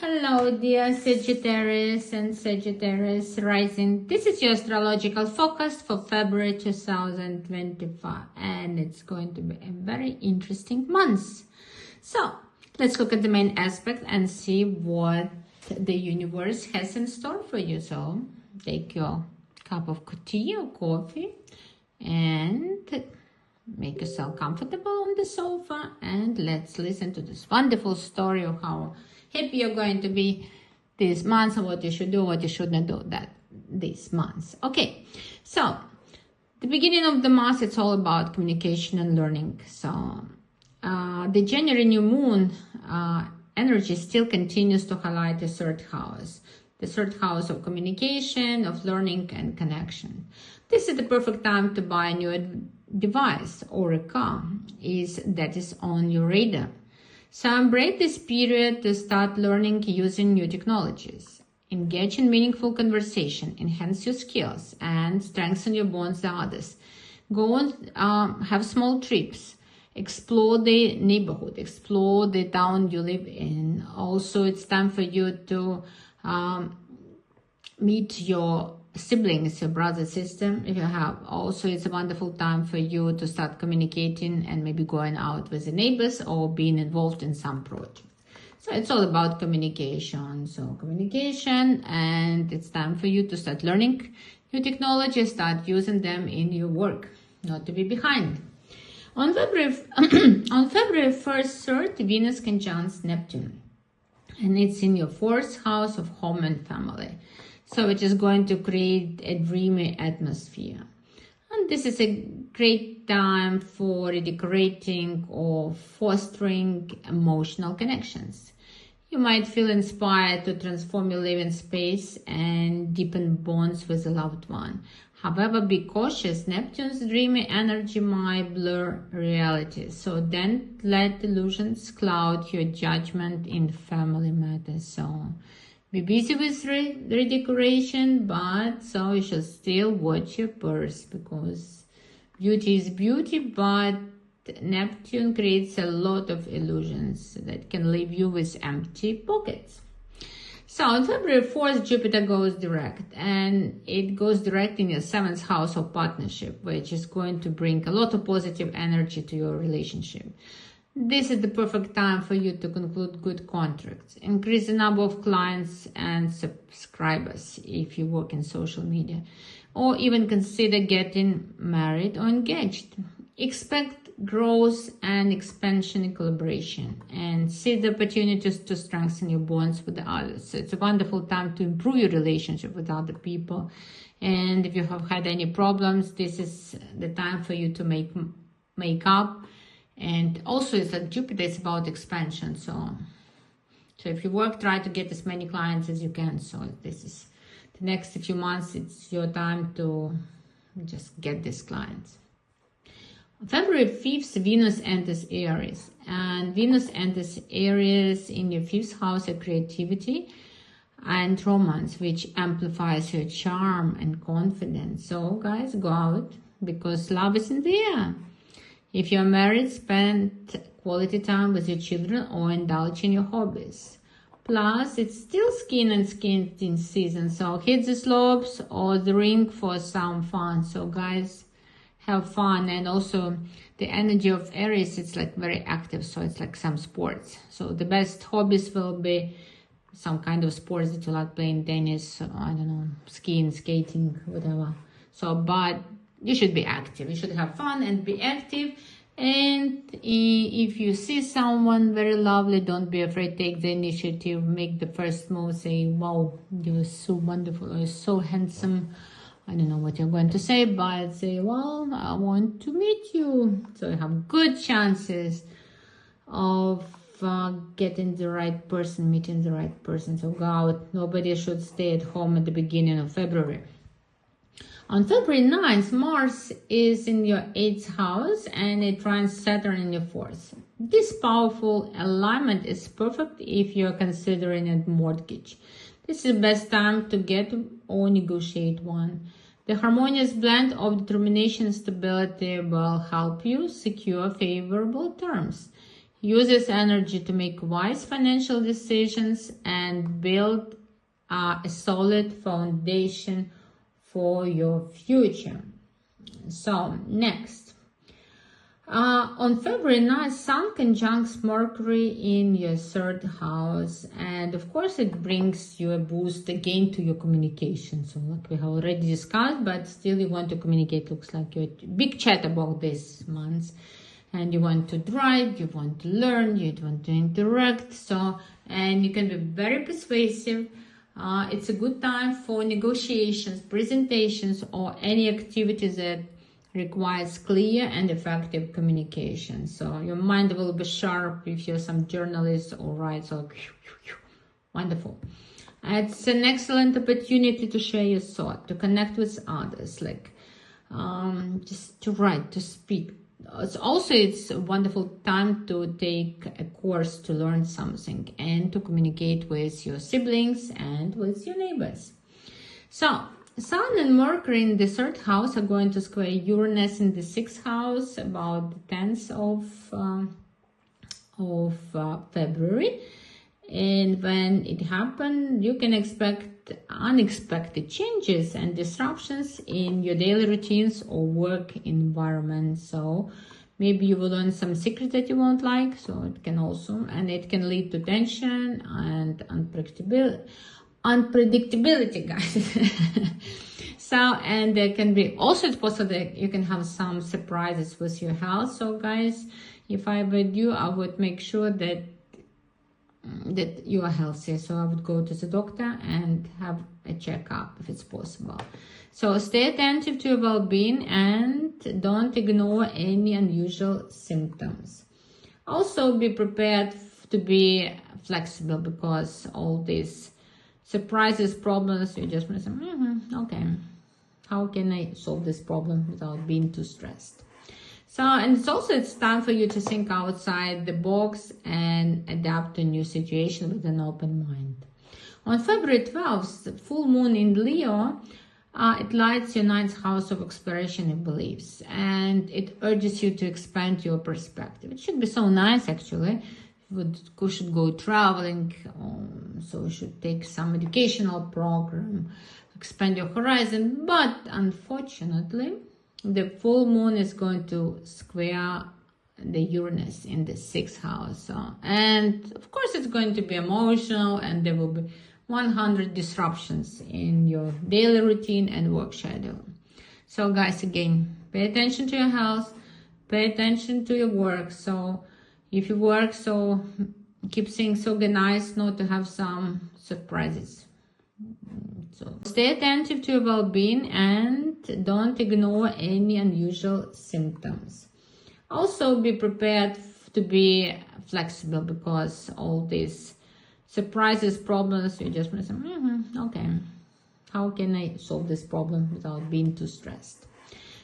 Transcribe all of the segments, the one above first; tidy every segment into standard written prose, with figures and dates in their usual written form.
Hello, dear Sagittarius and Sagittarius rising. This is your astrological focus for February 2025, and it's going to be a very interesting month. So, let's look at the main aspect and see what the universe has in store for you. So, take your cup of tea or coffee and make yourself comfortable on the sofa, and let's listen to this wonderful story of how happy you're going to be this month, and what you should do, what you shouldn't do this month. Okay, so the beginning of the month, it's all about communication and learning. So the January new moon energy still continues to highlight the third house of communication, of learning and connection. This is the perfect time to buy a new device or a car that is on your radar. So embrace this period to start learning using new technologies. Engage in meaningful conversation, enhance your skills, and strengthen your bonds with others. Go and have small trips. Explore the neighborhood, explore the town you live in. Also, it's time for you to meet your siblings, your brother, sister, if you have. Also, it's a wonderful time for you to start communicating and maybe going out with the neighbors or being involved in some project. So it's all about communication. So communication, and it's time for you to start learning new technology, start using them in your work, not to be behind. On February 1st, 3rd, Venus conjuncts Neptune, and it's in your 4th house of home and family. So it is going to create a dreamy atmosphere. And this is a great time for redecorating or fostering emotional connections. You might feel inspired to transform your living space and deepen bonds with a loved one. However, be cautious. Neptune's dreamy energy might blur reality. So don't let illusions cloud your judgment in family matters. So be busy with redecoration, but so you should still watch your purse, because beauty is beauty, but Neptune creates a lot of illusions that can leave you with empty pockets. So on February 4th, Jupiter goes direct, and it goes direct in your 7th house of partnership, which is going to bring a lot of positive energy to your relationship. This is the perfect time for you to conclude good contracts, increase the number of clients and subscribers if you work in social media, or even consider getting married or engaged. Expect growth and expansion in collaboration, and see the opportunities to strengthen your bonds with others. So it's a wonderful time to improve your relationship with other people. And if you have had any problems, this is the time for you to make up. And also, it's like Jupiter is about expansion. So if you work, try to get as many clients as you can. So this is the next few months. It's your time to just get these clients. On February 5th, Venus enters Aries. And Venus enters Aries in your 5th house of creativity and romance, which amplifies your charm and confidence. So guys, go out, because love is in the air. If you're married, spend quality time with your children or indulge in your hobbies. Plus, it's still skin and skin season, so hit the slopes or the rink for some fun. So guys, have fun. And also the energy of Aries, it's like very active, so it's like some sports. So the best hobbies will be some kind of sports that you like, playing tennis, I don't know, skiing, skating, whatever. So, but you should be active. You should have fun and be active. And if you see someone very lovely, don't be afraid. Take the initiative. Make the first move. Say, wow, you're so wonderful. You're so handsome. I don't know what you're going to say, but say, well, I want to meet you. So you have good chances of getting the right person, meeting the right person. So go out. Nobody should stay at home at the beginning of February. On February 9th, Mars is in your 8th house and it trines Saturn in your 4th. This powerful alignment is perfect if you're considering a mortgage. This is the best time to get or negotiate one. The harmonious blend of determination and stability will help you secure favorable terms. Use this energy to make wise financial decisions and build a solid foundation for your future. So next, on February 9th, Sun conjuncts Mercury in your 3rd house, and of course it brings you a boost again to your communication. So like we have already discussed, but still you want to communicate. Looks like you're big chat about this month, and you want to drive, you want to learn, you want to interact. So, and you can be very persuasive. It's a good time for negotiations, presentations, or any activities that requires clear and effective communication. So your mind will be sharp if you're some journalist or writer. So wonderful. It's an excellent opportunity to share your thought, to connect with others, like just to write, to speak. It's a wonderful time to take a course to learn something and to communicate with your siblings and with your neighbors. So Sun and Mercury in the 3rd house are going to square Uranus in the 6th house about the 10th of February. And when it happens, you can expect unexpected changes and disruptions in your daily routines or work environment. So maybe you will learn some secrets that you won't like. So it can also, and it can lead to tension and unpredictability, guys. So, and there can be also, it's possible that you can have some surprises with your health. So guys, if I were you, I would make sure that you are healthy. So I would go to the doctor and have a checkup if it's possible. So stay attentive to your well-being and don't ignore any unusual symptoms. Also be prepared to be flexible, because all these surprises, problems, you just say, okay, how can I solve this problem without being too stressed? So, and it's time for you to think outside the box and adapt to a new situation with an open mind. On February 12th, the full moon in Leo, it lights your 9th house of exploration and beliefs, and it urges you to expand your perspective. It should be so nice, actually. You should go traveling, so you should take some educational program, expand your horizon. But unfortunately, the full moon is going to square the Uranus in the 6th house. And of course, it's going to be emotional, and there will be 100 disruptions in your daily routine and work schedule. So guys, again, pay attention to your health, pay attention to your work. So if you work, so keep things organized, not to have some surprises. So stay attentive to your well-being and don't ignore any unusual symptoms. Also be prepared to be flexible, because all these surprises, problems, you just say, okay, how can I solve this problem without being too stressed?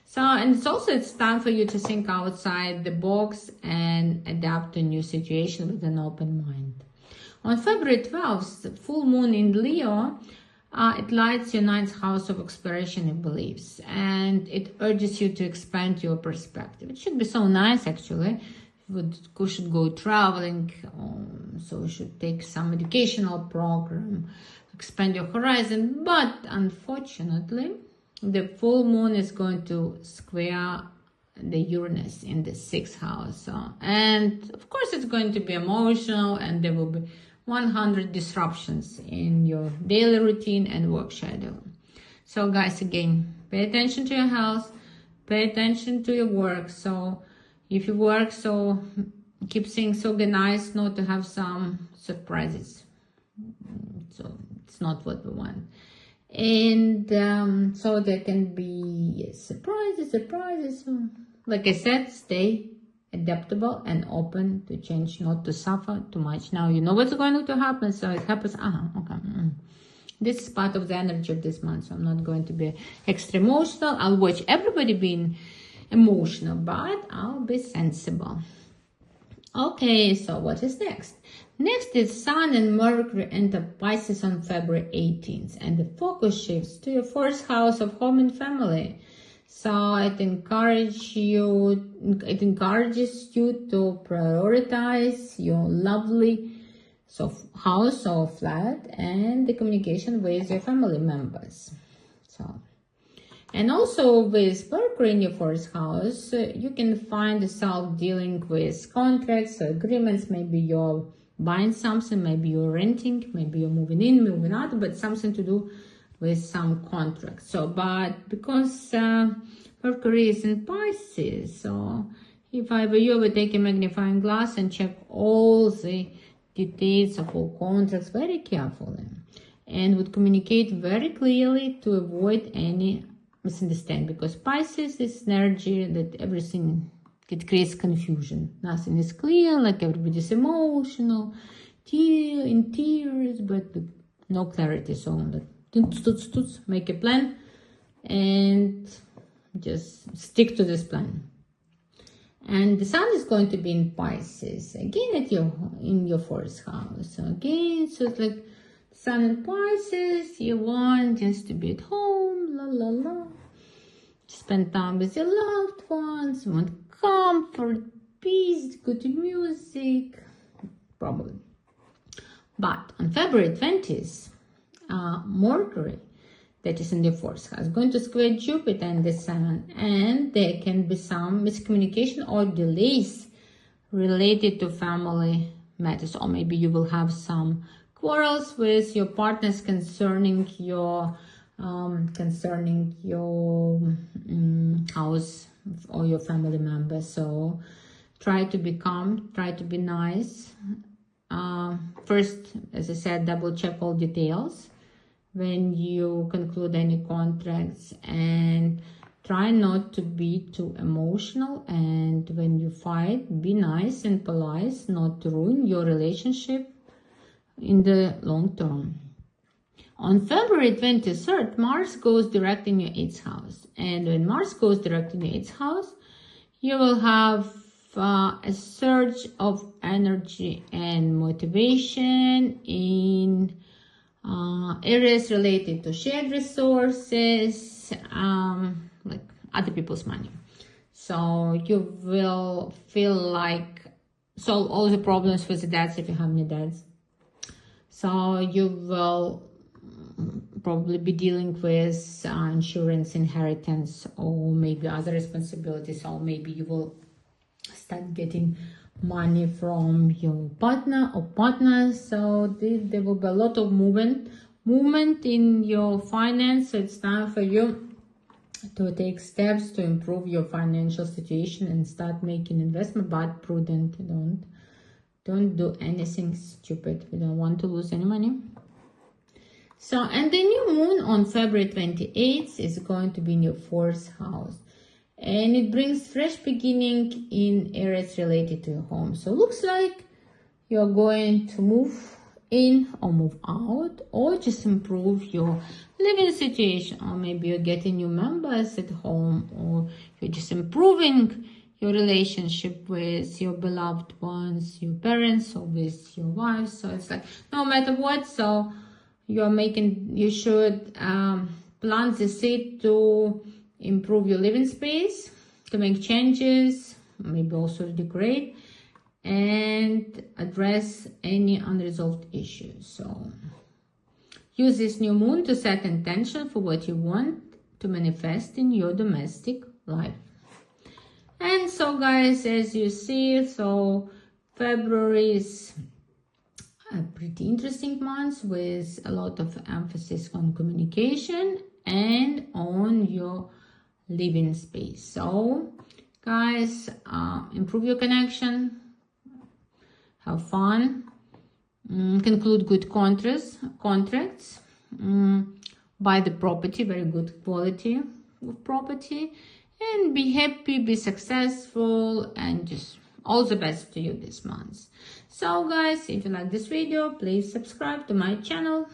So, and it's time for you to think outside the box and adapt to a new situation with an open mind. On February 12th, the full moon in Leo, it lights your 9th house of exploration and beliefs, and it urges you to expand your perspective. It should be so nice, actually. You should go traveling, so you should take some educational program, expand your horizon. But unfortunately, the full moon is going to square the Uranus in the 6th house. And of course, it's going to be emotional, and there will be 100 disruptions in your daily routine and work schedule. So guys, again, pay attention to your health, pay attention to your work. So if you work, so keep things organized, not to have some surprises. So it's not what we want. And so there can be surprises. Like I said, stay adaptable and open to change, not to suffer too much. Now you know what's going to happen, so it happens. Okay. This is part of the energy of this month, so I'm not going to be extra emotional. I'll watch everybody being emotional, but I'll be sensible. Okay, so what is next? Next is Sun and Mercury enter Pisces on February 18th, and the focus shifts to your 4th house of home and family. So it encourages you to prioritize your lovely house or flat and the communication with your family members. So, and also with Mercury in your fourth house, you can find yourself dealing with contracts or agreements. Maybe you're buying something, maybe you're renting, maybe you're moving in, moving out, but something to do with some contracts. So, but because Mercury is in Pisces, so if I were you, I would take a magnifying glass and check all the details of all contracts very carefully and would communicate very clearly to avoid any misunderstanding, because Pisces is energy that everything, it creates confusion. Nothing is clear, like everybody's emotional, in tears, but no clarity. So like, make a plan and just stick to this plan. And the Sun is going to be in Pisces again in your fourth house. So again, so it's like Sun in Pisces, you want just to be at home, la la la. Spend time with your loved ones, you want comfort, peace, good music, probably. But on February 20th, Mercury, that is in the fourth house, going to square Jupiter and the Sun, and there can be some miscommunication or delays related to family matters, or maybe you will have some quarrels with your partners concerning your house or your family members. So try to be calm, try to be nice. First, as I said, double check all details when you conclude any contracts, and try not to be too emotional. And when you fight, be nice and polite, not to ruin your relationship in the long term. On February 23rd, Mars goes direct in your 8th house. And when Mars goes direct in your 8th house, you will have a surge of energy and motivation in areas related to shared resources, like other people's money. So you will feel like solve all the problems with the debts if you have any debts. So you will probably be dealing with insurance, inheritance, or maybe other responsibilities, or maybe you will start getting money from your partner or partners. So there will be a lot of movement in your finance. So it's time for you to take steps to improve your financial situation and start making investment, but prudent. Don't do anything stupid. We don't want to lose any money. So, and the new moon on February 28th is going to be in your 4th house. And it brings fresh beginning in areas related to your home. So looks like you're going to move in or move out, or just improve your living situation, or maybe you're getting new members at home, or you're just improving your relationship with your beloved ones, your parents, or with your wife. So it's like no matter what, so you should plant the seed to improve your living space, to make changes, maybe also decorate, and address any unresolved issues. So use this new moon to set intention for what you want to manifest in your domestic life. And so guys, as you see, so February is a pretty interesting month with a lot of emphasis on communication and on your living space. So guys, improve your connection, have fun, conclude good contracts, buy the property, very good quality of property, and be happy, be successful, and just all the best to you this month. So guys, if you like this video, please subscribe to my channel.